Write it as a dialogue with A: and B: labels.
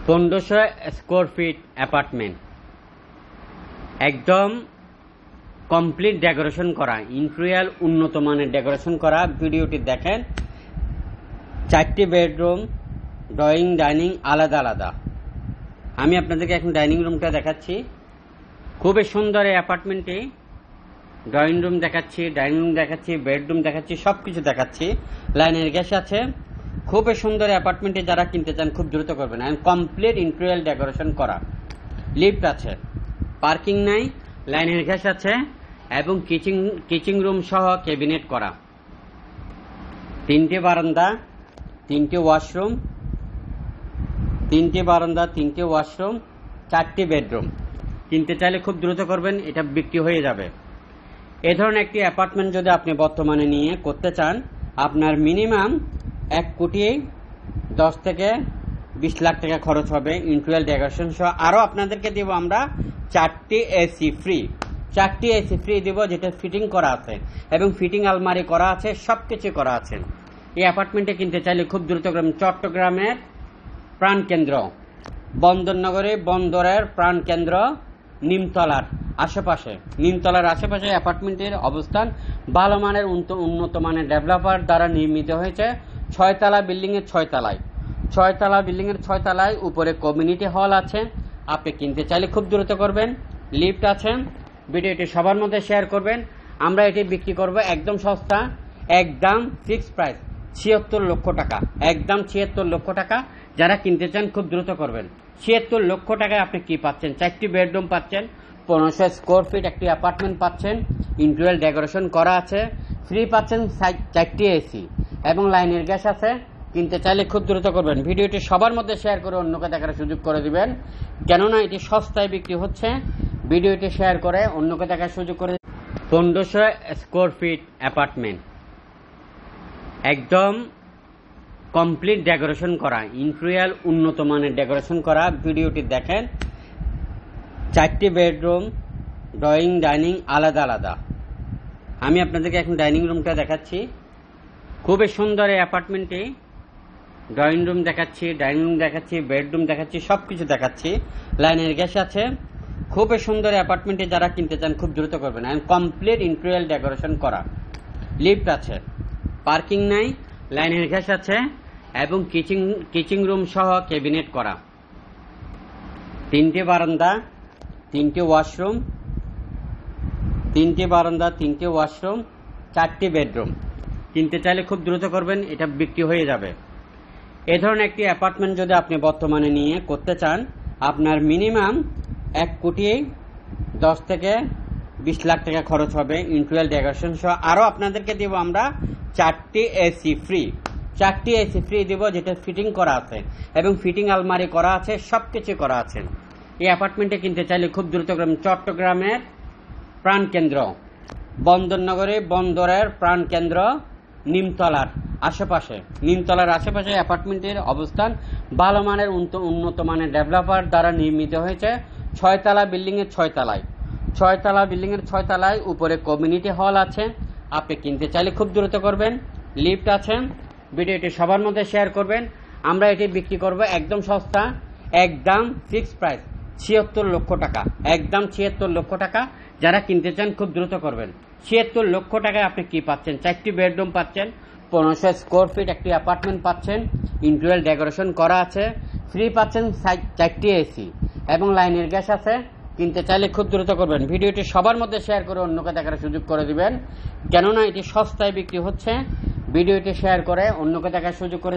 A: 1500 square feet apartment, একদম complete decoration করা, interior উন্নত মানের ডেকোরেশন করা। ভিডিওটি দেখেন। 4টি বেডরুম, ড্রয়িং, ডাইনিং আলাদা আলাদা। আমি আপনাদেরকে এখন ডাইনিং রুমটা দেখাচ্ছি। খুবই সুন্দর এই অ্যাপার্টমেন্টটি। ড্রয়িং রুম দেখাচ্ছি, ডাইনিং রুম দেখাচ্ছি, বেডরুম দেখাচ্ছি, সব কিছু দেখাচ্ছি। লাইনের গ্যাস আছে। খুবই সুন্দর অ্যাপার্টমেন্টে যারা কিনতে চান খুব দ্রুত করবেন। কমপ্লিট ইন্টেরিয়র ডেকোরেশন করা, লিফট আছে, পার্কিং নাই, লাইনের গ্যাস আছে এবং কিচেন রুম সহ ক্যাবিনেট করা। 3টে বারান্দা, 3টে ওয়াশরুম, 3টে বারান্দা, 3টে ওয়াশরুম, 4টি বেডরুম। কিনতে চাইলে খুব দ্রুত করবেন, এটা বিক্রি হয়ে যাবে। এ ধরনের একটি অ্যাপার্টমেন্ট যদি আপনি বর্তমানে নিয়ে করতে চান, আপনার মিনিমাম 1,10 থেকে 20 লাখ টাকা খরচ হবে ইন্টেরিয়র ডেকোরেশন সহ। আরও আপনাদেরকে দিব আমরা 4টি এসি ফ্রি, 4টি এসি ফ্রি দিব, যেটা ফিটিং করা আছে এবং ফিটিং আলমারি করা আছে, সব কিছু করা আছে। এই অ্যাপার্টমেন্টে কিনতে চাইলে খুব দ্রুত করবেন। চট্টগ্রামের প্রাণকেন্দ্র, বন্দরনগরে, বন্দরের প্রাণকেন্দ্র, নিমতলার আশেপাশে, নিমতলার আশেপাশে অ্যাপার্টমেন্টের অবস্থান। ভালো মানের উন্নত মানের ডেভেলপার দ্বারা নির্মিত হয়েছে। 6তলা বিল্ডিংয়ের 6তলায়, 6তলা বিল্ডিংয়ের 6তলায় উপরে কমিউনিটি হল আছে। আপনি কিনতে চাইলে খুব দ্রুত করবেন। লিফট আছে। ভিডিওটি সবার মধ্যে শেয়ার করবেন। আমরা এটি বিক্রি করব একদম সস্তা, একদম ফিক্সড প্রাইস 76 লক্ষ টাকা, একদম 76 লক্ষ টাকা। যারা কিনতে চান খুব দ্রুত করবেন। 76 লক্ষ টাকায় আপনি কি পাচ্ছেন? 4টি বেডরুম পাচ্ছেন, 1500 স্কোয়ার ফিট একটি অ্যাপার্টমেন্ট পাচ্ছেন, ইন্টেরিয়র ডেকোরেশন করা আছে, ফ্রি পাচ্ছেন 4টি এসি এবং লাইনের গ্যাস আছে। কিনতে চাইলে খুব দ্রুত করবেন। ভিডিওটি সবার মধ্যে শেয়ার করে অন্যকে দেখার সুযোগ করে দিবেন, কেননা এটি সস্তায় বিক্রি হচ্ছে। ভিডিওটি শেয়ার করে অন্যকে দেখার সুযোগ করে। 1500 স্কোয়ার ফিট অ্যাপার্টমেন্ট, একদম কমপ্লিট ডেকোরেশন করা, ইন্টেরিয়র উন্নত মানের ডেকোরেশন করা। ভিডিওটি দেখেন। 4টি বেডরুম, ড্রয়িং, ডাইনিং আলাদা আলাদা। আমি আপনাদেরকে এখন ডাইনিং রুমটা দেখাচ্ছি। খুবই সুন্দর এই অ্যাপার্টমেন্টটি। ড্রয়িং রুম দেখাচ্ছি, ডাইনিং রুম দেখাচ্ছি, বেডরুম দেখাচ্ছি, সব কিছু দেখাচ্ছি। লাইনের গ্যাস আছে। খুবই সুন্দর অ্যাপার্টমেন্টে যারা কিনতে চান খুব দ্রুত করবেন। কমপ্লিট ইন্টেরিয়র ডেকোরেশন করা, লিফট আছে, পার্কিং নাই, লাইনের গ্যাস আছে এবং কিচেন রুম সহ ক্যাবিনেট করা। 3টে বারান্দা, 3টে ওয়াশরুম, 3টে বারান্দা, 3টে ওয়াশরুম, 4টি বেডরুম। কিনতে চাইলে খুব দ্রুত করবেন, এটা বিক্রি হয়ে যাবে। এ ধরনের একটি অ্যাপার্টমেন্ট যদি আপনি বর্তমানে নিয়ে করতে চান, আপনার মিনিমাম 1,10 থেকে 20 লাখ টাকা খরচ হবে ইন্টেরিয়র ডেকোরেশন সহ। আরও আপনাদেরকে দিব আমরা 4টি এসি ফ্রি, 4টি এসি ফ্রি দিব, যেটা ফিটিং করা আছে এবং ফিটিং আলমারি করা আছে, সব কিছু করা আছে। এই অ্যাপার্টমেন্টে কিনতে চাইলে খুব দ্রুত করবেন। চট্টগ্রামের প্রাণকেন্দ্র, বন্দরনগরে, বন্দরের প্রাণকেন্দ্র, নিমতলার আশেপাশে, নিমতলার আশেপাশে অ্যাপার্টমেন্টের অবস্থান। ভালো মানের উন্নত মানের ডেভেলপার দ্বারা নির্মিত হয়েছে। 6তলা বিল্ডিংয়ের 6তলায়, 6তলা বিল্ডিংয়ের 6তলায় উপরে কমিউনিটি হল আছে। আপনি কিনতে চাইলে খুব দ্রুত করবেন। লিফট আছে। ভিডিওটি সবার মধ্যে শেয়ার করবেন। আমরা এটি বিক্রি করব একদম সস্তা, একদম ফিক্সড প্রাইস 76 লক্ষ টাকা, একদম 76 লক্ষ টাকা। যারা কিনতে চান খুব দ্রুত করবেন। 76 লক্ষ টাকায় আপনি কি পাচ্ছেন? 4টি বেডরুম পাচ্ছেন, 1500 স্কোয়ার ফিট একটি অ্যাপার্টমেন্ট পাচ্ছেন, ইন্টেরিয়র ডেকোরেশন করা আছে, ফ্রি পাচ্ছেন 4টি এসি এবং লাইনের গ্যাস আছে। কিনতে চাইলে খুব দ্রুত করবেন। ভিডিওটি সবার মধ্যে শেয়ার করে অন্যকে দেখার সুযোগ করে দিবেন, কেননা এটি সস্তায় বিক্রি হচ্ছে। ভিডিওটি শেয়ার করে অন্যকে দেখার সুযোগ করে